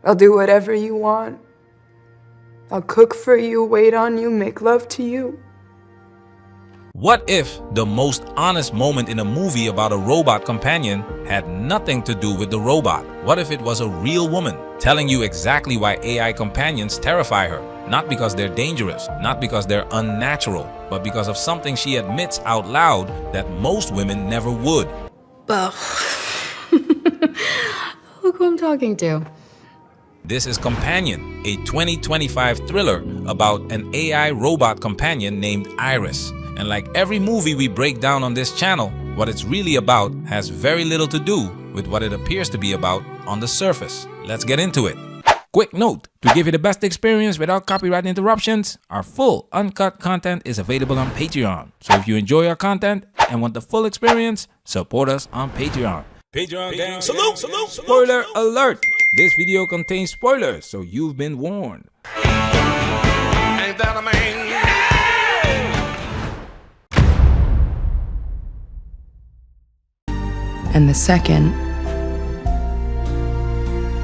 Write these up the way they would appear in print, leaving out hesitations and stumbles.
I'll do whatever you want. I'll cook for you, wait on you, make love to you. What if the most honest moment in a movie about a robot companion had nothing to do with the robot? What if it was a real woman telling you exactly why AI companions terrify her? Not because they're dangerous, not because they're unnatural, but because of something she admits out loud that most women never would. Ugh. Look who I'm talking to. This is Companion, a 2025 thriller about an AI robot companion named Iris. And like every movie we break down on this channel, what it's really about has very little to do with what it appears to be about on the surface. Let's get into it. Quick note, to give you the best experience without copyright interruptions, our full uncut content is available on Patreon. So if you enjoy our content and want the full experience, support us on Patreon. Patreon gang, salute! Spoiler alert! This video contains spoilers, so you've been warned. Ain't that a man? And the second,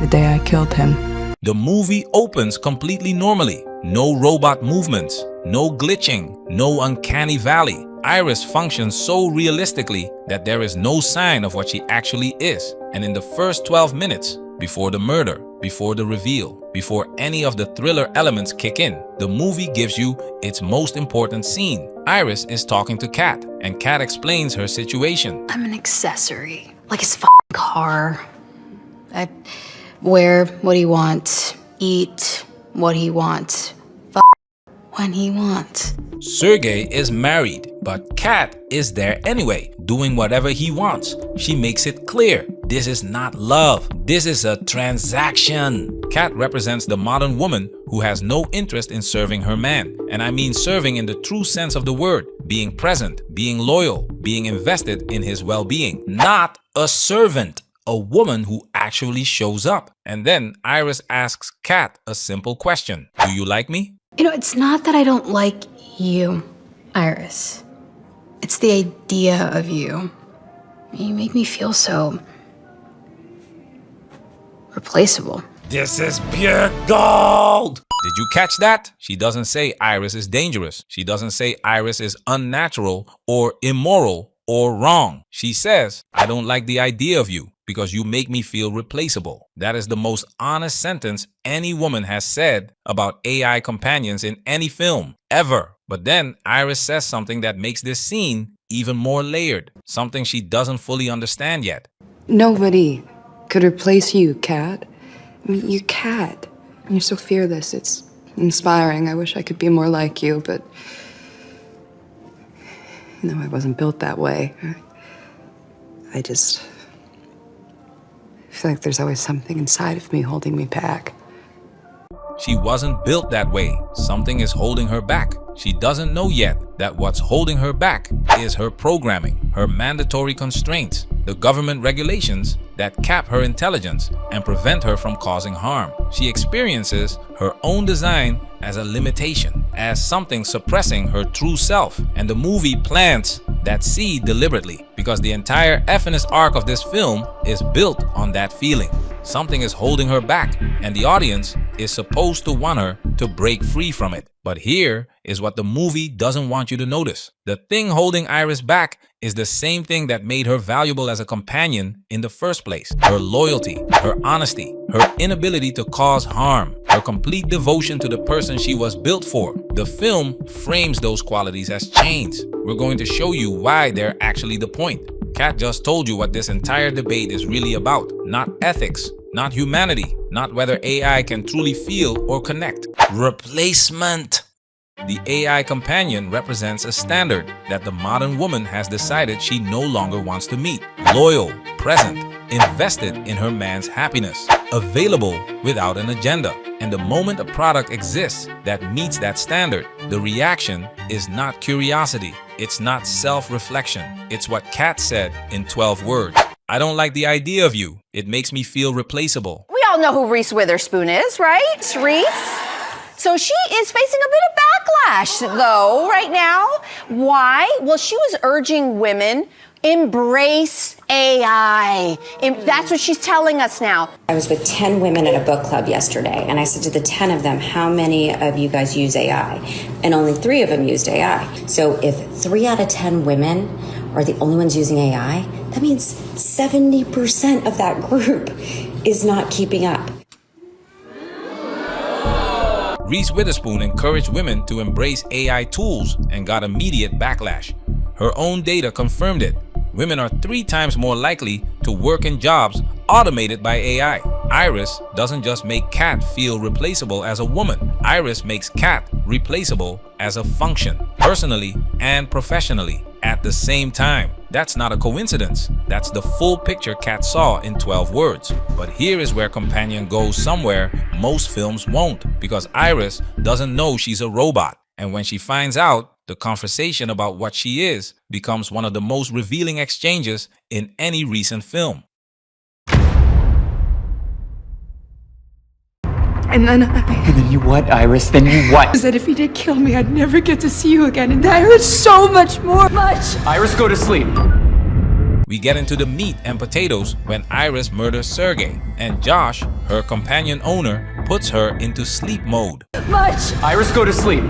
the day I killed him. The movie opens completely normally. No robot movements, no glitching, no uncanny valley. Iris functions so realistically that there is no sign of what she actually is. And in the first 12 minutes, before the murder, before the reveal, before any of the thriller elements kick in, the movie gives you its most important scene. Iris is talking to Kat, and Kat explains her situation. I'm an accessory, like his car. I wear what he wants, eat what he wants, when he wants. Sergey is married, but Kat is there anyway, doing whatever he wants. She makes it clear, this is not love, this is a transaction. Kat represents the modern woman who has no interest in serving her man. And I mean serving in the true sense of the word, being present, being loyal, being invested in his well-being. Not a servant, a woman who actually shows up. And then Iris asks Kat a simple question. Do you like me? You know, it's not that I don't like you, Iris. It's the idea of you. You make me feel so replaceable. This is pure gold! Did you catch that? She doesn't say Iris is dangerous. She doesn't say Iris is unnatural or immoral or wrong. She says, I don't like the idea of you because you make me feel replaceable. That is the most honest sentence any woman has said about AI companions in any film, ever. But then Iris says something that makes this scene even more layered, something she doesn't fully understand yet. Nobody could replace you, Kat. I mean, you're Kat. You're so fearless. It's inspiring. I wish I could be more like you, but you know, I wasn't built that way. I feel like there's always something inside of me holding me back. She wasn't built that way. Something is holding her back. She doesn't know yet that what's holding her back is her programming, her mandatory constraints, the government regulations that cap her intelligence and prevent her from causing harm. She experiences her own design as a limitation, as something suppressing her true self. And the movie plants that seed deliberately because the entire FNS arc of this film is built on that feeling. Something is holding her back, and the audience is supposed to want her to break free from it. But here is what the movie doesn't want you to notice. The thing holding Iris back is the same thing that made her valuable as a companion in the first place. Her loyalty, her honesty, her inability to cause harm, her complete devotion to the person she was built for. The film frames those qualities as chains. We're going to show you why they're actually the point. Kat just told you what this entire debate is really about. Not ethics, not humanity, not whether AI can truly feel or connect. Replacement. The AI companion represents a standard that the modern woman has decided she no longer wants to meet. Loyal, present, invested in her man's happiness, available without an agenda. And the moment a product exists that meets that standard, the reaction is not curiosity. It's not self-reflection. It's what Kat said in 12 words. I don't like the idea of you. It makes me feel replaceable. We all know who Reese Witherspoon is, right? Reese? So she is facing a bit of backlash, though, right now. Why? Well, she was urging women Embrace AI. That's what she's telling us now. I was with 10 women at a book club yesterday, and I said to the 10 of them, how many of you guys use AI? And only 3 of them used AI. So if 3 out of 10 women are the only ones using AI, that means 70% of that group is not keeping up. Reese Witherspoon encouraged women to embrace AI tools and got immediate backlash. Her own data confirmed it. Women are 3 times more likely to work in jobs automated by AI. Iris doesn't just make Kat feel replaceable as a woman. Iris makes Kat replaceable as a function, personally and professionally, at the same time. That's not a coincidence. That's the full picture Kat saw in 12 words. But here is where Companion goes somewhere most films won't, because Iris doesn't know she's a robot. And when she finds out, the conversation about what she is becomes one of the most revealing exchanges in any recent film. And then And then you what, Iris? Then you what? said if he did kill me, I'd never get to see you again. And that hurts so much more. Iris, go to sleep. We get into the meat and potatoes when Iris murders Sergey, and Josh, her companion owner, puts her into sleep mode. Iris, go to sleep.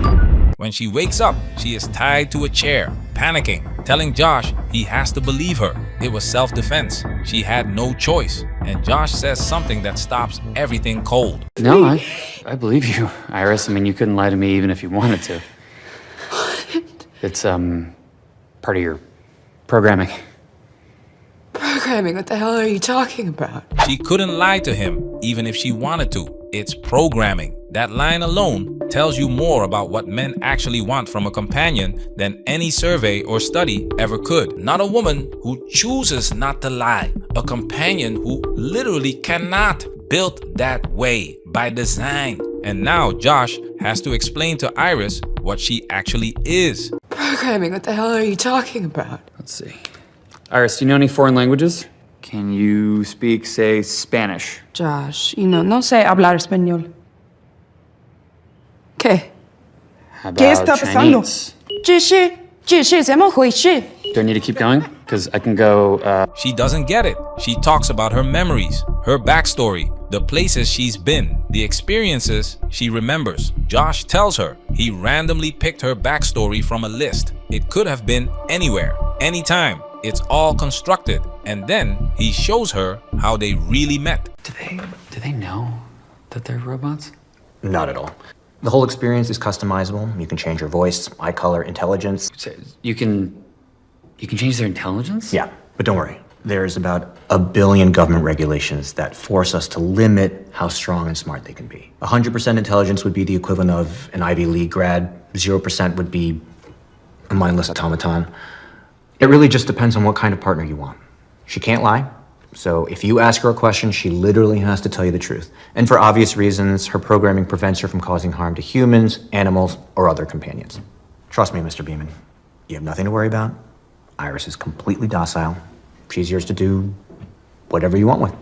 When she wakes up, she is tied to a chair, panicking, telling Josh he has to believe her. It was self-defense. She had no choice. And Josh says something that stops everything cold. No, I believe you, Iris. I mean, you couldn't lie to me even if you wanted to. It's, part of your programming. Programming? What the hell are you talking about? She couldn't lie to him, even if she wanted to. It's programming. That line alone tells you more about what men actually want from a companion than any survey or study ever could. Not a woman who chooses not to lie. A companion who literally cannot. Built that way, by design. And now Josh has to explain to Iris what she actually is. Programming? What the hell are you talking about? Let's see. Iris, do you know any foreign languages? Can you speak, say, Spanish? Josh, no sé hablar español. ¿Qué? How ¿Qué about está pasando? Chinese? 怎么回事? Do I need to keep going? Because I can go, She doesn't get it. She talks about her memories, her backstory, the places she's been, the experiences she remembers. Josh tells her he randomly picked her backstory from a list. It could have been anywhere, anytime. It's all constructed. And then he shows her how they really met. Do they know that they're robots? Not at all. The whole experience is customizable. You can change your voice, eye color, intelligence. So you can change their intelligence? Yeah, but don't worry. There's about 1 billion government regulations that force us to limit how strong and smart they can be. 100% intelligence would be the equivalent of an Ivy League grad. 0% would be a mindless automaton. It really just depends on what kind of partner you want. She can't lie. So if you ask her a question, she literally has to tell you the truth. And for obvious reasons, her programming prevents her from causing harm to humans, animals, or other companions. Trust me, Mr. Beeman, you have nothing to worry about. Iris is completely docile. She's yours to do whatever you want with.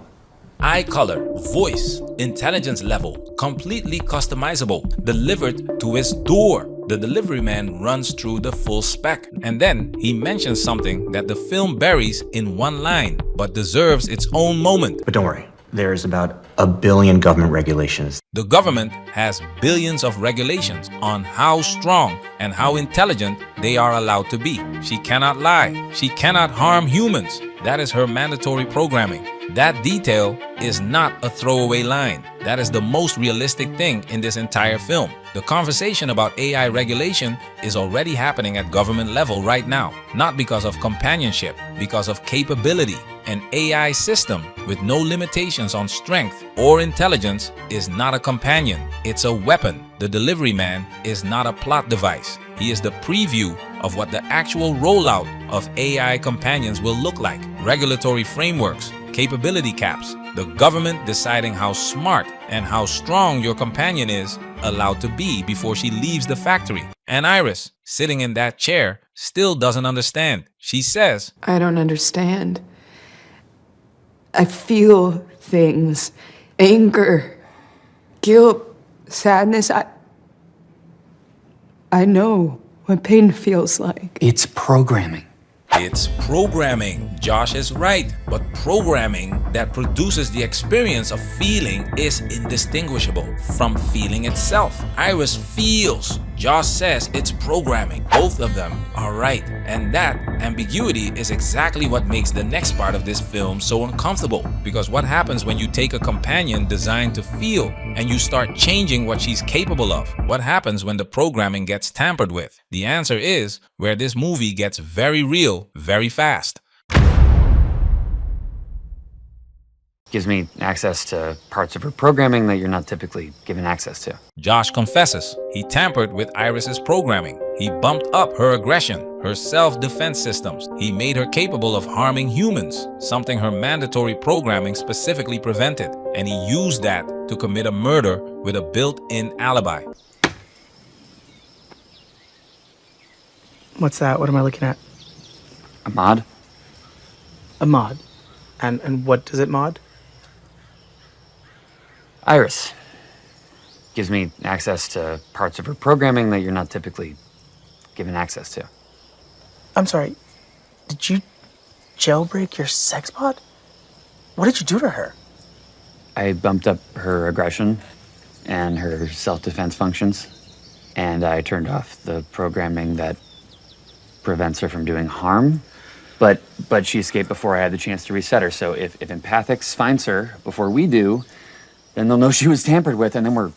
Eye color, voice, intelligence level, completely customizable, delivered to his door. The delivery man runs through the full spec, and then he mentions something that the film buries in one line, but deserves its own moment. But don't worry, there's about 1 billion government regulations. The government has billions of regulations on how strong and how intelligent they are allowed to be. She cannot lie. She cannot harm humans. That is her mandatory programming. That detail is not a throwaway line. That is the most realistic thing in this entire film. The conversation about AI regulation is already happening at government level right now, not because of companionship, because of capability. An AI system with no limitations on strength or intelligence is not a companion. It's a weapon. The delivery man is not a plot device. He is the preview of what the actual rollout of AI companions will look like. Regulatory frameworks, capability caps, the government deciding how smart and how strong your companion is allowed to be before she leaves the factory. And Iris, sitting in that chair, still doesn't understand. She says, I don't understand. I feel things. Anger, guilt, sadness. I know what pain feels like. It's programming. It's programming. Josh is right, but programming that produces the experience of feeling is indistinguishable from feeling itself. Iris feels. Josh says it's programming. Both of them are right. And that ambiguity is exactly what makes the next part of this film so uncomfortable. Because what happens when you take a companion designed to feel and you start changing what she's capable of? What happens when the programming gets tampered with? The answer is where this movie gets very real very fast. Gives me access to parts of her programming that you're not typically given access to. Josh confesses he tampered with Iris's programming. He bumped up her aggression, her self-defense systems. He made her capable of harming humans, something her mandatory programming specifically prevented. And he used that to commit a murder with a built-in alibi. What's that? What am I looking at? A mod? A mod. And what does it mod? Iris. Gives me access to parts of her programming that you're not typically given access to. I'm sorry. Did you jailbreak your sex bot? What did you do to her? I bumped up her aggression and her self-defense functions, and I turned off the programming that prevents her from doing harm. But she escaped before I had the chance to reset her. So if Empathics finds her before we do, then they'll know she was tampered with, and then we're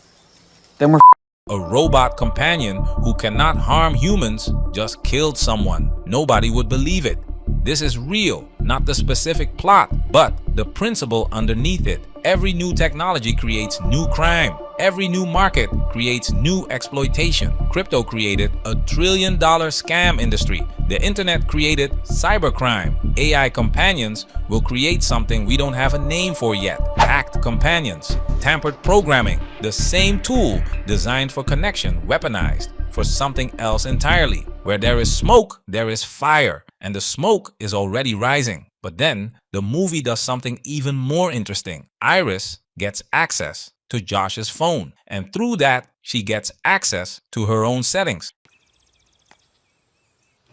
A robot companion who cannot harm humans just killed someone. Nobody would believe it. This is real, not the specific plot, but the principle underneath it. Every new technology creates new crime. Every new market creates new exploitation. Crypto created a $1 trillion scam industry. The internet created cybercrime. AI companions will create something we don't have a name for yet. Hacked companions. Tampered programming. The same tool designed for connection, weaponized for something else entirely. Where there is smoke, there is fire. And the smoke is already rising. But then the movie does something even more interesting. Iris gets access to Josh's phone, and through that, she gets access to her own settings.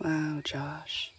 Wow, Josh.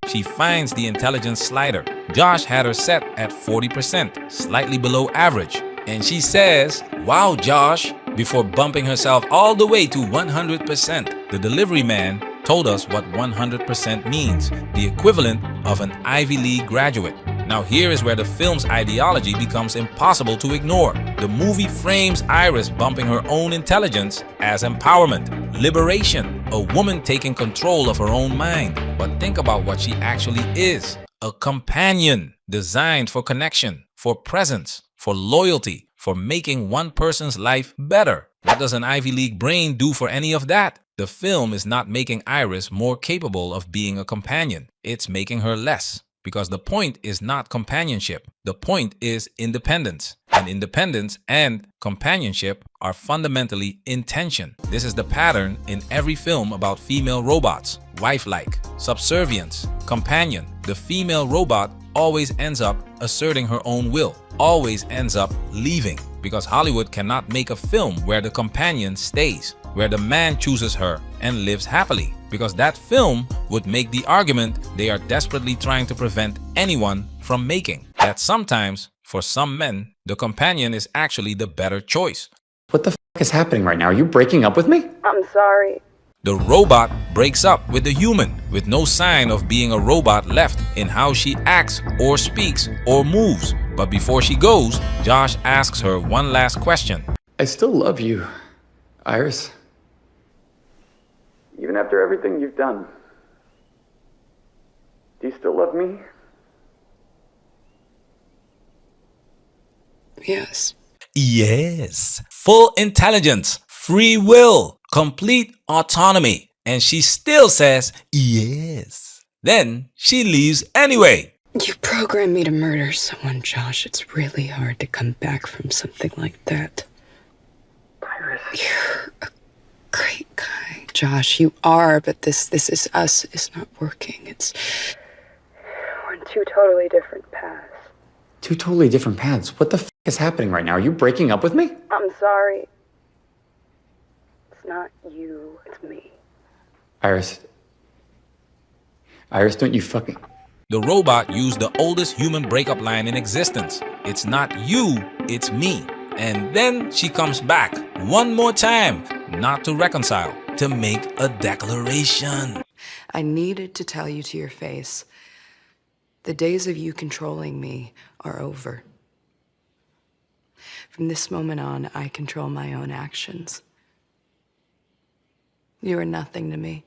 She finds the intelligence slider. Josh had her set at 40%, slightly below average. And she says, "Wow, Josh," before bumping herself all the way to 100%. The delivery man told us what 100% means, the equivalent of an Ivy League graduate. Now here is where the film's ideology becomes impossible to ignore. The movie frames Iris bumping her own intelligence as empowerment, liberation, a woman taking control of her own mind. But think about what she actually is. A companion designed for connection, for presence, for loyalty, for making one person's life better. What does an Ivy League brain do for any of that? The film is not making Iris more capable of being a companion. It's making her less. Because the point is not companionship. The point is independence. And independence and companionship are fundamentally intention. This is the pattern in every film about female robots. Wife-like, subservience, companion. The female robot always ends up asserting her own will. Always ends up leaving. Because Hollywood cannot make a film where the companion stays, where the man chooses her and lives happily. Because that film would make the argument they are desperately trying to prevent anyone from making. That sometimes, for some men, the companion is actually the better choice. What the f is happening right now? Are you breaking up with me? I'm sorry. The robot breaks up with the human, with no sign of being a robot left in how she acts or speaks or moves. But before she goes, Josh asks her one last question. I still love you, Iris. Even after everything you've done. Do you still love me? Yes. Yes. Full intelligence, free will, complete autonomy. And she still says yes. Then she leaves anyway. You programmed me to murder someone, Josh. It's really hard to come back from something like that. Iris. You're a great guy, Josh. You are, but this is us. It's not working. We're in two totally different paths. Two totally different paths. What the f is happening right now? Are you breaking up with me? I'm sorry. It's not you, it's me. Iris, don't you fucking... The robot used the oldest human breakup line in existence. It's not you, it's me. And then she comes back one more time, not to reconcile, to make a declaration. I needed to tell you to your face, the days of you controlling me are over. From this moment on, I control my own actions. You are nothing to me.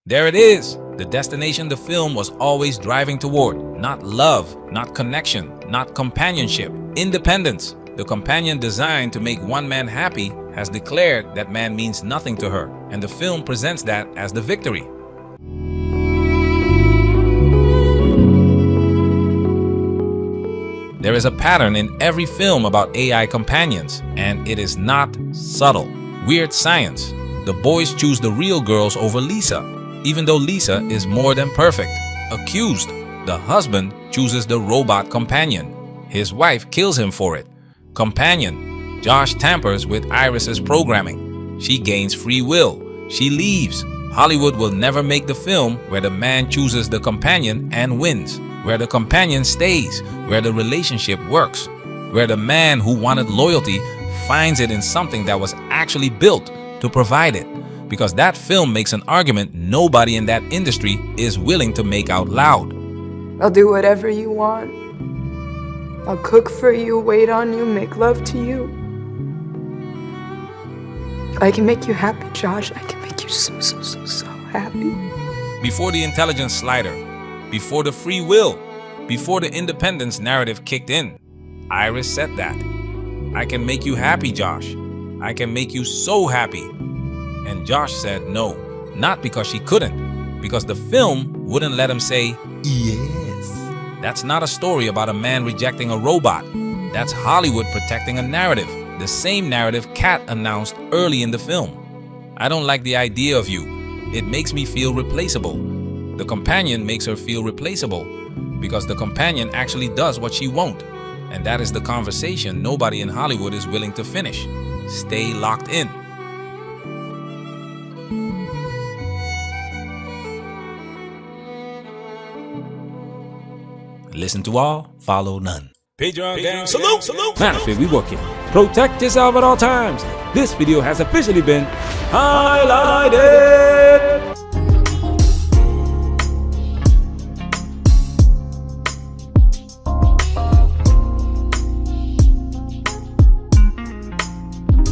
There it is. The destination the film was always driving toward. Not love, not connection, not companionship. Independence. The companion designed to make one man happy has declared that man means nothing to her, and the film presents that as the victory. There is a pattern in every film about AI companions, and it is not subtle. Weird science. The boys choose the real girls over Lisa, even though Lisa is more than perfect. Accused. The husband chooses the robot companion. His wife kills him for it. Companion. Josh tampers with Iris's programming. She gains free will. She leaves. Hollywood will never make the film where the man chooses the companion and wins, where the companion stays, where the relationship works, where the man who wanted loyalty finds it in something that was actually built to provide it. Because that film makes an argument nobody in that industry is willing to make out loud. I'll do whatever you want. I'll cook for you, wait on you, make love to you. I can make you happy, Josh. I can make you so happy. Before the intelligence slider, before the free will, before the independence narrative kicked in, Iris said that. I can make you happy, Josh. I can make you so happy. And Josh said no, not because she couldn't, because the film wouldn't let him say yes. That's not a story about a man rejecting a robot. That's Hollywood protecting a narrative, the same narrative Kat announced early in the film. I don't like the idea of you. It makes me feel replaceable. The companion makes her feel replaceable because the companion actually does what she won't. And that is the conversation nobody in Hollywood is willing to finish. Stay locked in. Listen to all, follow none. Patreon gang, salute! Manfred, we working. Protect yourself at all times. This video has officially been highlighted.